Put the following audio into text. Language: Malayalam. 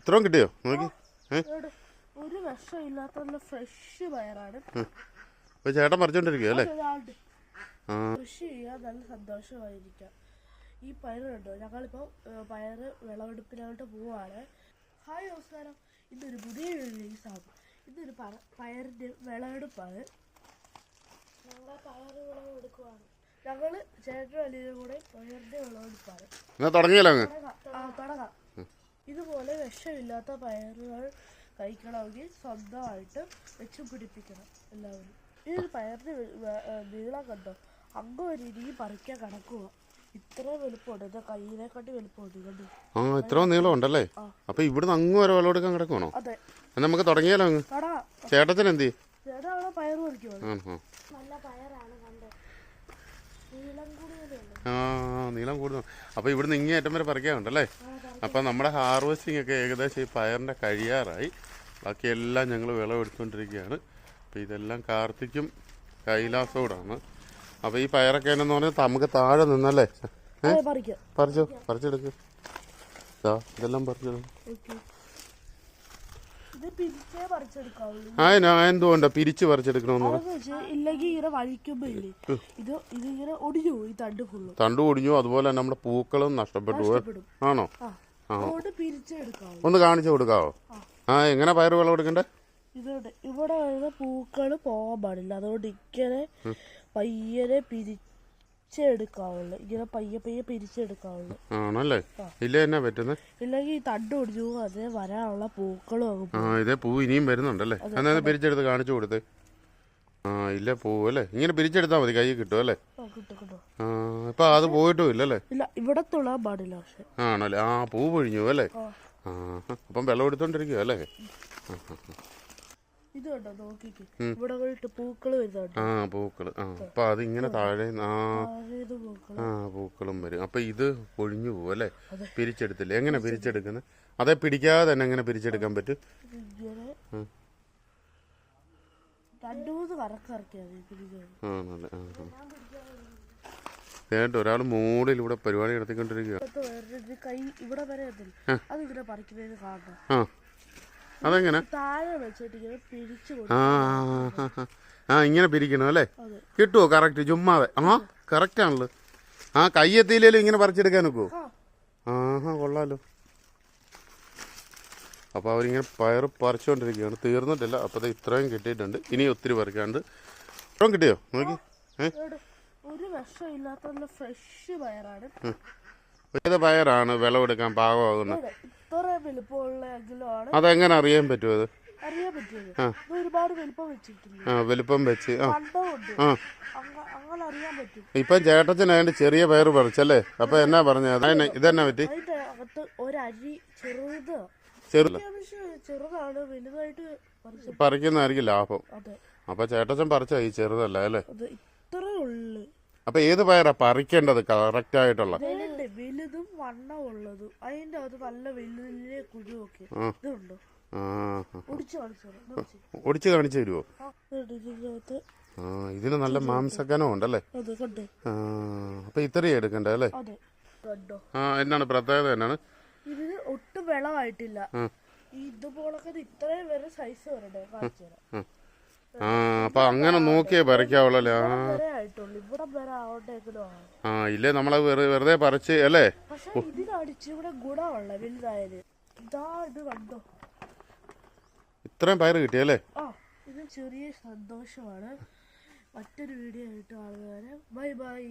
ഇത്രയും കിട്ടിയോ നോക്കി? ഒരു വിഷമില്ലാത്ത നല്ല ഫ്രഷ് പയറാണ്. ചേട്ടൻ പറിച്ചോണ്ടിരിക്കുക അല്ലേ? കൃഷി ചെയ്യാൻ നല്ല സന്തോഷമായിരിക്കാം. ഈ പയർ കണ്ടോ, ഞങ്ങളിപ്പോൾ പയറ് വിളവെടുപ്പിനായിട്ട് പോവാണ്. ഹായ് നമസ്കാരം, ഇന്നൊരു പുതിയ റിലീസാണ്. ഇന്നൊരു പയറിൻ്റെ വിളവെടുപ്പാണ്. ഞങ്ങൾ പയർ വിളവെടുക്കുവാണ്. ഞങ്ങൾ ചേട്ടനും അനിയനും കൂടെ പയറിൻ്റെ വിളവെടുപ്പാണ്. തുടങ്ങാം. ഇതുപോലെ വിഷമില്ലാത്ത പയറുകൾ കഴിക്കണമെങ്കിൽ സ്വന്തമായിട്ട് വെച്ച് പിടിപ്പിക്കണം എല്ലാവരും. ഈ പയറിന് നീളം കണ്ടോ, അങ്ങ് ഒരു രീതി പറിക്കാൻ കണക്കുക. ഇത്ര വലുപ്പമുണ്ട്, എന്റെ കയ്യിനെക്കാട്ടി വലുപ്പമുണ്ട് കണ്ടു. ഇത്ര നീളം ഉണ്ടല്ലേ? അപ്പൊ ഇവിടുന്ന് അങ്ങ് വരെ വിളവെടുക്കാൻ കിടക്കുവാണോ? അതെ. നമുക്ക് തുടങ്ങിയാലോ? അങ്ങ് ചേട്ടത്തിന് എന്ത് ചെയ്യും? ചേട്ടാ അവിടെ പയർ പറിക്കുവാണ്. നല്ല പയറാണ് കണ്ടോ, നീളം കൂടുതൽ. അപ്പൊ ഇവിടുന്ന് ഇങ്ങേ അറ്റം വരെ പറിക്കാറുണ്ടല്ലേ? അപ്പൊ നമ്മുടെ ഹാർവെസ്റ്റിംഗ് ഒക്കെ ഏകദേശം ഈ പയറിന്റെ കഴിയാറായി. ബാക്കിയെല്ലാം ഞങ്ങൾ വിളവെടുത്തുകൊണ്ടിരിക്കുകയാണ്. അപ്പം ഇതെല്ലാം കാർത്തിക്കും കൈലാസോടാണ്. അപ്പോൾ ഈ പയറൊക്കെ എന്ന് പറഞ്ഞാൽ നമുക്ക് താഴെ നിന്നല്ലേ പറിച്ചെടുക്ക്. ഇതെല്ലാം പറിച്ചെടുക്കും. എന്തുകൊണ്ടാ പിരിച്ച് പറിച്ചെടുക്കണമെന്ന് തണ്ട് ഒടിഞ്ഞു. അതുപോലെ തന്നെ നമ്മുടെ പൂക്കളും നഷ്ടപ്പെട്ടു. ആണോ? ഒന്ന് കാണിച്ചു കൊടുക്കാവോ? എങ്ങനെ പയറ് വിളവെടുക്കണ്ടേ? ഇവിടെ വരുന്ന പൂക്കൾ പോകാൻ പാടില്ല. അതുകൊണ്ട് ഇങ്ങനെ പയ്യനെ പിരിച്ചെടുക്കാവുള്ളു. ഇങ്ങനെ പയ്യെ പിരിച്ചെടുക്കാവുള്ളു. ആണല്ലേ? ഇല്ല എന്നാ പറ്റുന്നത്? ഇല്ലെങ്കിൽ ഈ തണ്ട് ഒടിഞ്ഞു അതേ വരാനുള്ള പൂക്കളും. ഇതേ പൂ ഇനിയും വരുന്നുണ്ടല്ലേ? എന്നാ പിരിച്ചെടുത്ത് കാണിച്ചു കൊടുത്തേ. ഇല്ല പൂവ് അല്ലേ? ഇങ്ങനെ പിരിച്ചെടുത്താൽ മതി, കൈ കിട്ടും അല്ലേ? ഇപ്പൊ അത് പോയിട്ടും ഇല്ലല്ലേ? ഇല്ല, ഇവിടെ തൊടാൻ പാടില്ല. പക്ഷെ ആണല്ലേ? പൂ പൊഴിഞ്ഞു അല്ലേ? അപ്പം വെള്ളം എടുത്തോണ്ടിരിക്കുക അല്ലേ? ഇത് കണ്ടോ, നോക്കിക്കേ, ഇവിടെ പൂക്കള് വരുന്നുണ്ട്. പൂക്കള്. അപ്പൊ അതിങ്ങനെ താഴെ പൂക്കളും വരും. അപ്പൊ ഇത് പൊഴിഞ്ഞു പോകും അല്ലേ? പിരിച്ചെടുത്തില്ലേ? എങ്ങനെ പിരിച്ചെടുക്കുന്നത്? അതേ പിടിക്കാതെ തന്നെ എങ്ങനെ പിരിച്ചെടുക്കാൻ പറ്റും? ആണല്ലേ? ഒരാൾ മോളിലൂടെ പരിപാടി നടത്തിക്കൊണ്ടിരിക്കുക. അതെങ്ങനെ? ഇങ്ങനെ പിരിക്കണം അല്ലേ? കിട്ടുവോ കറക്റ്റ്? ചുമ്മാതെ? കറക്റ്റ് ആണല്ലോ. കയ്യെത്തിയില്ലേലും ഇങ്ങനെ പറിച്ചെടുക്കാൻ നോക്കുവോ? കൊള്ളാലോ. അപ്പൊ അവരിങ്ങനെ പയർ പറിച്ചുകൊണ്ടിരിക്കുകയാണ്. തീർന്നിട്ടില്ല. അപ്പൊ ഇത്രയും കിട്ടിയിട്ടുണ്ട്. ഇനി ഒത്തിരി പറിക്കാണ്ട്. ഇത്രയും കിട്ടിയോ നോക്കി? ഒരു വിഷമില്ലാത്ത ഫ്രഷ് പയറാണ്. ഏത് പയറാണ് വിളവെടുക്കാൻ പാകമാകുന്നത്? അതെങ്ങനെ അറിയാൻ പറ്റുമോ? അത് ഒരുപാട് വലുപ്പം വെച്ച് ഇപ്പം ചേട്ടച്ചനായിട്ട് ചെറിയ പയർ പറിച്ചല്ലേ? അപ്പൊ എന്നാ പറഞ്ഞത്? ഇതെന്നാ പറ്റി? ചെറുതാണ്, വലുതായിട്ട് പറിക്കുന്നതായിരിക്കും ലാഭം. അപ്പൊ ചേട്ടച്ചൻ പറിച്ച ഈ ചെറുതല്ല അല്ലേ? ഇത്രേ ഉള്ളു. അപ്പൊ ഏത് പയറാ പറിക്കേണ്ടത് കറക്റ്റ് ആയിട്ടുള്ള? വലുതും വണ്ണമുള്ളതും. അതിന്റെ അത് നല്ല വലിയ കുഴിയൊക്കെ ഇതുണ്ടോ? ഒടിച്ചു കാണിച്ചു തരുമോ? ഇതിന് നല്ല മാംസക്കനം ഉണ്ടല്ലേ? അപ്പൊ ഇത്രയും എടുക്കണ്ടേ അല്ലേ? എന്നാണ് പ്രത്യേകത? എന്നാണ് ഇതിന് ഒട്ടും വെള്ളമായിട്ടില്ല. ഇതുപോലൊക്കെ ഇത്രയും വരെ സൈസ് വരണ്ടേ? കാണിച്ചു തരാം. അപ്പൊ അങ്ങനെ നോക്കിയേ പറിക്കാവുള്ളല്ലേ? ഇല്ലേ നമ്മളെ വെറുതെ പറിച്ച് അല്ലേ? ഇത്രയും പയറ് കിട്ടിയല്ലേ? ഇത് ചെറിയ സന്തോഷമാണ്. മറ്റൊരു വീഡിയോ ആയിട്ട് ആളുകാരെ ബൈ ബൈ.